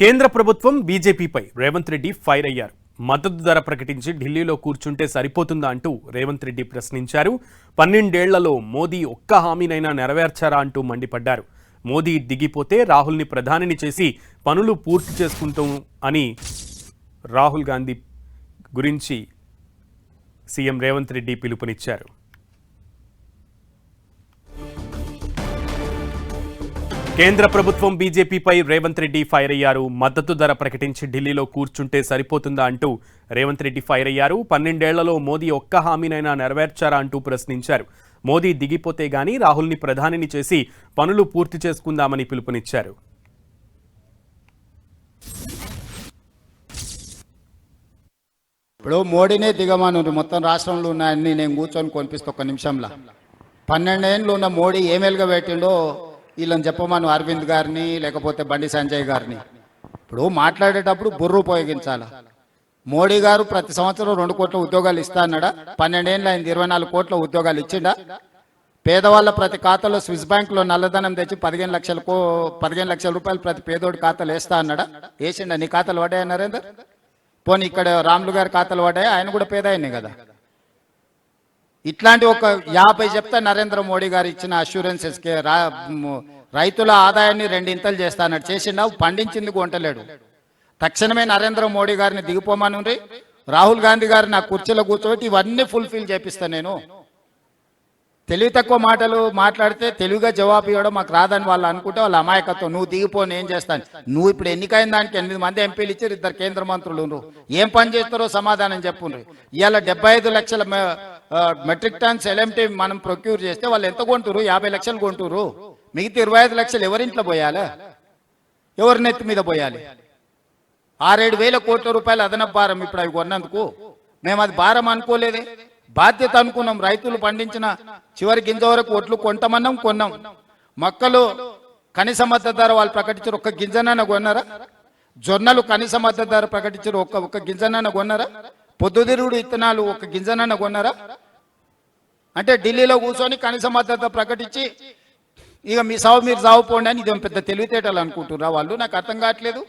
కేంద్ర ప్రభుత్వం బీజేపీపై రేవంత్ రెడ్డి ఫైర్ అయ్యారు. మద్దతు ధర ప్రకటించి ఢిల్లీలో కూర్చుంటే సరిపోతుందా అంటూ రేవంత్ రెడ్డి ప్రశ్నించారు. 12 ఏళ్లలో మోదీ ఒక్క హామీనైనా నెరవేర్చారా అంటూ మండిపడ్డారు. మోదీ దిగిపోతే రాహుల్ని ప్రధానిని చేసి పనులు పూర్తి చేసుకుంటాం అని రాహుల్ గాంధీ గురించి సీఎం రేవంత్ రెడ్డి పిలుపునిచ్చారు. కేంద్ర ప్రభుత్వం బీజేపీపై రేవంత్ రెడ్డి ఫైర్ అయ్యారు. మద్దతు ధర ప్రకటించి ఢిల్లీలో కూర్చుంటే సరిపోతుందా అంటూ రేవంత్ రెడ్డి ఫైర్ అయ్యారు. 12 ఏళ్లలో మోదీ ఒక్క హామీనైనా నెరవేర్చారా అంటూ ప్రశ్నించారు. మోదీ దిగిపోతే గానీ రాహుల్ని ప్రధానిని చేసి పనులు పూర్తి చేసుకుందామని పిలుపునిచ్చారు. ఇప్పుడు మోడీనే దిగమను మొత్తం రాష్ట్రంలో ఉన్నాయని నేను కూర్చొని కొనిపిస్తా ఒక్క నిమిషంలో. 12 ఏళ్ళు ఉన్న మోడీ ఏమేలుగా పెట్టిండో వీళ్ళని చెప్పమను, అరవింద్ గారిని లేకపోతే బండి సంజయ్ గారిని. ఇప్పుడు మాట్లాడేటప్పుడు బుర్ర ఉపయోగించాలి. మోడీ గారు ప్రతి సంవత్సరం 2 కోట్ల ఉద్యోగాలు ఇస్తా అన్నాడా? 12 ఏళ్ళు అయింది, 24 కోట్ల ఉద్యోగాలు ఇచ్చిండా? పేదవాళ్ళ ప్రతి ఖాతాలో స్విస్ బ్యాంకులో నల్లధనం తెచ్చి 15 లక్షల రూపాయలు ప్రతి పేదోడి ఖాతాలు వేస్తా అన్నాడా? వేసిండా? నీ ఖాతాలు పడ్డాయి నరేందర్? పోనీ ఇక్కడ రాములు గారి ఖాతాలు పడ్డాయి, ఆయన కూడా పేద ఆయనే కదా. ఇట్లాంటి ఒక 50 చెప్తా నరేంద్ర మోడీ గారు ఇచ్చిన అష్యూరెన్సెస్కి రైతుల ఆదాయాన్ని 2 ఇంతలు చేస్తానట్టు చేసిండా? పండించింది కొంటలేడు. తక్షణమే నరేంద్ర మోడీ గారిని దిగిపోమని రాహుల్ గాంధీ గారిని నా కుర్చీలో కూర్చోబెట్టి ఇవన్నీ ఫుల్ఫిల్ చేపిస్తాను. నేను తెలివి తక్కువ మాటలు మాట్లాడితే తెలివిగా జవాబు ఇవ్వడం మాకు రాదని వాళ్ళు అనుకుంటే వాళ్ళ అమాయకత్వం. నువ్వు దిగిపో, నేను చేస్తాను. నువ్వు ఇప్పుడు ఎన్నికైన దానికి 8 మంది ఎంపీలు ఇచ్చారు, 2 కేంద్ర మంత్రులు. ఏం పని చేస్తారో సమాధానం చెప్పుండ్రు. ఇవాళ 75 లక్షల మెట్రిక్ టన్స్ ఎల్ఎంటీ మనం ప్రొక్యూర్ చేస్తే వాళ్ళు ఎంత కొంటురు? 50 లక్షలు కొంటురు. మిగతా 25 లక్షలు ఎవరింట్లో పోయాలి? ఎవరి నెత్తి మీద పోయాలి? 6-7 వేల కోట్ల రూపాయలు అదనపు భారం ఇప్పుడు అవి కొన్నందుకు. మేము అది భారం అనుకోలేదే, బాధ్యత అనుకున్నాం. రైతులు పండించిన చివరి గింజ వరకు ఒట్లు కొంటామన్నాం, కొన్నాం. మొక్కలు కనీస మద్దతు ధర వాళ్ళు ప్రకటించారు, ఒక్క గింజనన్న కొన్నారా? జొన్నలు కనీస మద్దతు ధర ప్రకటించారు, ఒక్క గింజనన్న కొన్నారా? పొద్దుతిరుగుడు ఇత్తనాలు ఒక్క గింజనన్న కొన్నారా? అంటే ఢిల్లీలో కూర్చొని కనీస మద్దతు ప్రకటించి ఇక మీ సావు మీరు సావు పోండి అని ఇది పెద్ద తెలివితేటలు అనుకుంటున్నారా వాళ్ళు? నాకు అర్థం కావట్లేదు.